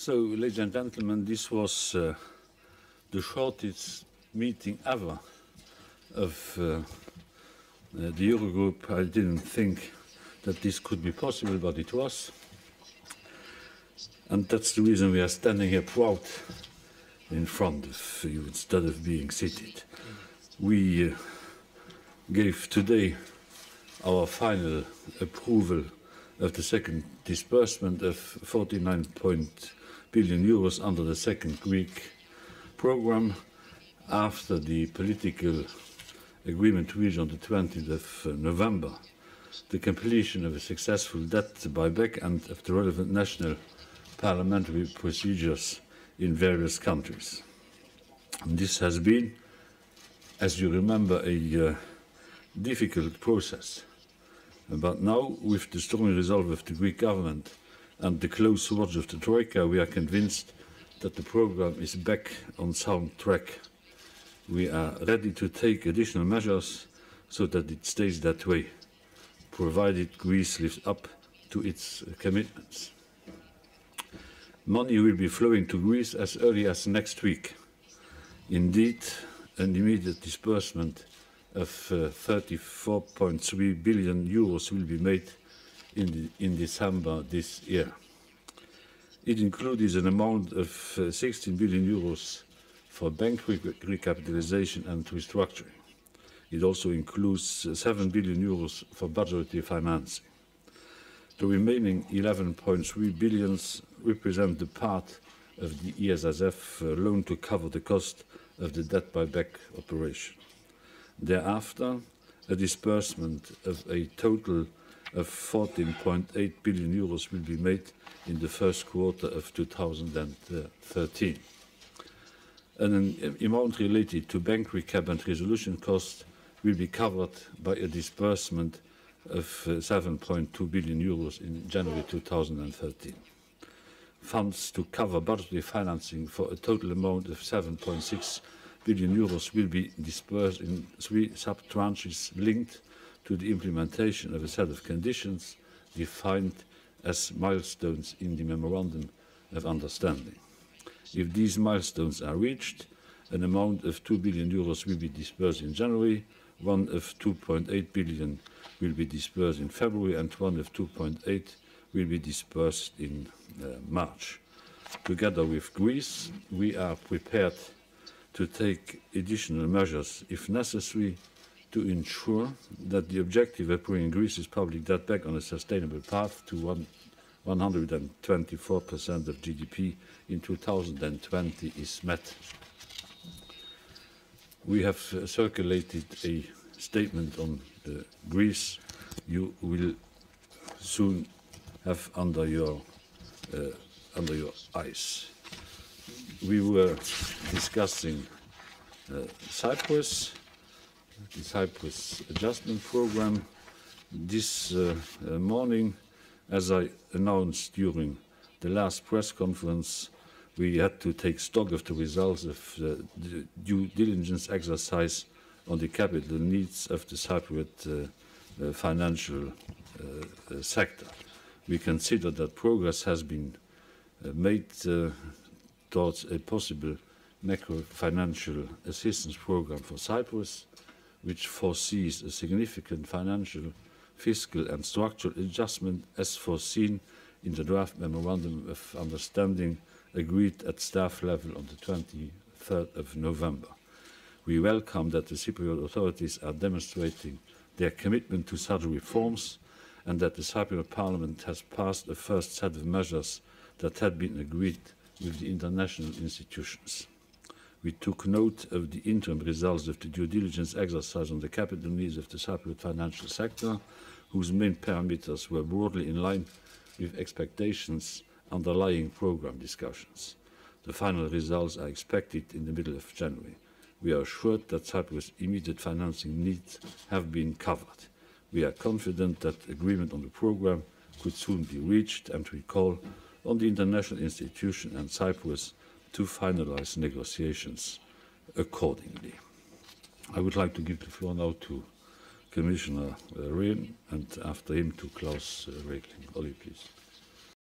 So, ladies and gentlemen, this was the shortest meeting ever of the Eurogroup. I didn't think that this could be possible, but it was. And that's the reason we are standing here proud in front of you instead of being seated. We gave today our final approval of the second disbursement of 49 billion euros under the second Greek program after the political agreement reached on the 20th of November, the completion of a successful debt buyback and of the relevant national parliamentary procedures in various countries. And this has been, as you remember, a difficult process. But now, with the strong resolve of the Greek government and the close watch of the Troika, we are convinced that the program is back on sound track. We are ready to take additional measures so that it stays that way, provided Greece lives up to its commitments. Money will be flowing to Greece as early as next week. Indeed, an immediate disbursement of 34.3 billion euros will be made in December this year. It includes an amount of 16 billion euros for bank recapitalization and restructuring. It also includes 7 billion euros for budgetary financing. The remaining 11.3 billion represent the part of the ESSF loan to cover the cost of the debt buyback operation. Thereafter, a disbursement of a total of 14.8 billion euros will be made in the first quarter of 2013. An amount related to bank recap and resolution costs will be covered by a disbursement of 7.2 billion euros in January 2013. Funds to cover budgetary financing for a total amount of 7.6 billion euros will be dispersed in 3 sub-tranches linked to the implementation of a set of conditions defined as milestones in the Memorandum of Understanding. If these milestones are reached, an amount of 2 billion euros will be dispersed in January, one of 2.8 billion will be dispersed in February, and one of 2.8 will be dispersed in March. Together with Greece, we are prepared to take additional measures, if necessary, to ensure that the objective of bringing Greece's public debt back on a sustainable path to 124% of GDP in 2020 is met. We have circulated a statement on Greece. You will soon have under your eyes. We were discussing Cyprus, the Cyprus adjustment program. This morning, as I announced during the last press conference, we had to take stock of the results of the due diligence exercise on the capital needs of the Cypriot financial sector. We consider that progress has been made towards a possible macro-financial assistance program for Cyprus, which foresees a significant financial, fiscal and structural adjustment as foreseen in the draft Memorandum of Understanding agreed at staff level on the 23rd of November. We welcome that the Cypriot authorities are demonstrating their commitment to such reforms and that the Cypriot Parliament has passed a first set of measures that had been agreed with the international institutions. We took note of the interim results of the due diligence exercise on the capital needs of the Cypriot financial sector, whose main parameters were broadly in line with expectations underlying programme discussions. The final results are expected in the middle of January. We are assured that Cyprus' immediate financing needs have been covered. We are confident that agreement on the programme could soon be reached, and we call on the international institution and Cyprus to finalise negotiations accordingly. I would like to give the floor now to Commissioner Rehn, and after him to Klaus Regling. Olli, please.